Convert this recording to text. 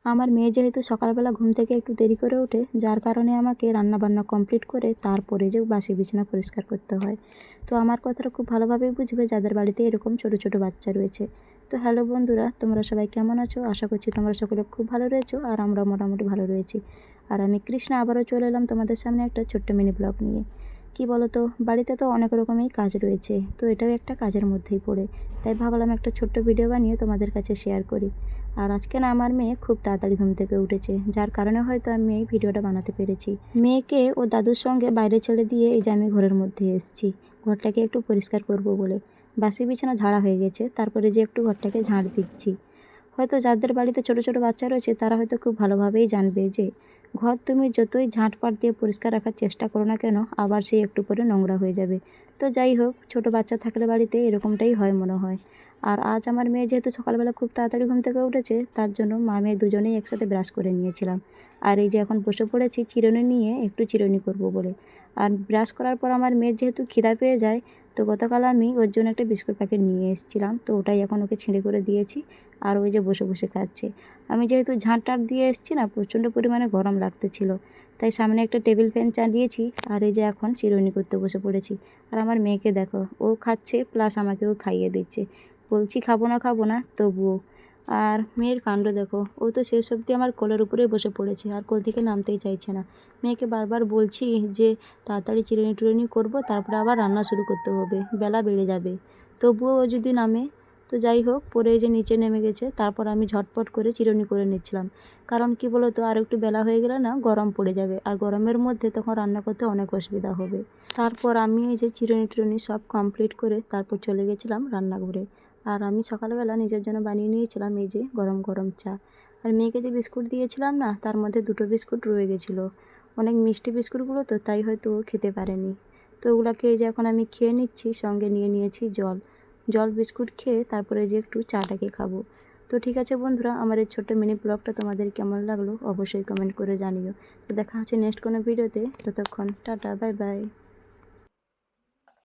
আমার মেয়ে যেহেতু সকালবেলা ঘুম থেকে একটু দেরি করে ওঠে, যার কারণে আমাকে রান্নাবান্না কমপ্লিট করে তারপরে যে বাসি বিছানা পরিষ্কার করতে হয়। তো আমার কথাটা খুব ভালোভাবেই বুঝবে যাদের বাড়িতে এরকম ছোট ছোট বাচ্চা রয়েছে। তো হ্যালো বন্ধুরা, তোমরা সবাই কেমন আছো? আশা করছি তোমরা সকলে খুব ভালো রয়েছো, আর আমরা মোটামুটি ভালো রয়েছি। আর আমি কৃষ্ণা আবারও চলে এলাম তোমাদের সামনে একটা ছোট্ট মিনি ব্লগ নিয়ে। কি বলো তো, বাড়িতে তো অনেক রকমই কাজ রয়েছে, তো এটাও একটা কাজের মধ্যেই পড়ে। তাই ভাবলাম একটা ছোট্ট ভিডিও বানিয়ে তোমাদের কাছে শেয়ার করি। আর আজকে না আমার মেয়ে খুব তাড়াতাড়ি ঘুম থেকে উঠেছে, যার কারণে হয়তো আমি এই ভিডিওটা বানাতে পেরেছি। মেয়েকে ও দাদুর সঙ্গে বাইরে ছেড়ে দিয়ে এই যে আমি ঘরের মধ্যে এসেছি, ঘরটাকে একটু পরিষ্কার করব বলে। বাসি বিছানা ঝাড়া হয়ে গেছে, তারপরে যে একটু ঘরটাকে ঝাড় দিচ্ছি। হয়তো যাদের বাড়িতে ছোট ছোট বাচ্চা রয়েছে তারা হয়তো খুব ভালোভাবেই জানবে যে ঘর তুমি যতই ঝাঁটপাট দিয়ে পরিষ্কার রাখার চেষ্টা করো না কেন, আবার সেই একটু করে নোংরা হয়ে যাবে। তো যাই হোক, ছোট বাচ্চা থাকলে বাড়িতে এরকমটাই হয় মনে হয়। আর আজ আমার মেয়ে যেহেতু সকালবেলা খুব তাড়াতাড়ি ঘুম থেকে উঠেছে, তার জন্য মা মেয়ে দুজনেই একসাথে ব্রাশ করে নিয়েছিলাম। আর এই যে এখন বসে পড়েছি চিরুনি নিয়ে একটু চিরুনি করব বলে। আর ব্রাশ করার পর আমার মেয়ের যেহেতু খিদা পেয়ে যায়, তো গতকাল আমি ওর জন্য একটা বিস্কুট প্যাকেট নিয়ে এসেছিলাম, তো ওটাই এখন ওকে ছিঁড়ে করে দিয়েছি। আর ওই যে বসে বসে খাচ্ছে। আমি যেহেতু ঝাঁট টাট দিয়ে এসেছি না, প্রচণ্ড পরিমাণে গরম লাগতেছিল, তাই সামনে একটা টেবিল ফ্যান চালিয়েছি। আর এই যে এখন চিরুনি করতে বসে পড়েছি। আর আমার মেয়েকে দেখো, ও খাচ্ছে প্লাস আমাকেও খাইয়ে দিচ্ছে। বলছি খাবো না তবুও। আর মেয়ের কাণ্ড দেখো, ও তো শেষ অবধি আমার কোলের উপরেই বসে পড়েছে, আর কোল থেকে নামতেই চাইছে না। মেয়েকে বারবার বলছি যে তাড়াতাড়ি চিরুনি টুরুনি করবো, তারপরে আবার রান্না শুরু করতে হবে, বেলা বেড়ে যাবে। তবুও ও যদি নামে। তো যাই হোক, পরে যে নিচে নেমে গেছে, তারপর আমি ঝটপট করে চিরুনি করে নিচ্ছিলাম। কারণ কি বলো তো, আর একটু বেলা হয়ে গেলে না গরম পড়ে যাবে, আর গরমের মধ্যে তখন রান্না করতে অনেক অসুবিধা হবে। তারপর আমি এই যে চিরুনি টুরুনি সব কমপ্লিট করে তারপর চলে গেছিলাম রান্নাঘরে। আর আমি সকালবেলা নিজের জন্য বানিয়ে নিয়েছিলাম এই যে গরম গরম চা। আর মেয়েকে যে বিস্কুট দিয়েছিলাম না, তার মধ্যে দুটো বিস্কুট রয়ে গেছিলো। অনেক মিষ্টি বিস্কুটগুলো, তো তাই হয়তো ও খেতে পারেনি। তো ওগুলাকে এই যে এখন আমি খেয়ে নিচ্ছি, সঙ্গে নিয়ে নিয়েছি জল। জল বিস্কুট খেয়ে তারপরে যে একটু চাটাকে খাবো। তো ঠিক আছে বন্ধুরা, আমার এই ছোট্ট মিনি ব্লগটা তোমাদের কেমন লাগলো অবশ্যই কমেন্ট করে জানিও। তো দেখা হচ্ছে নেক্সট কোনো ভিডিওতে, ততক্ষণ টাটা, বাই বাই।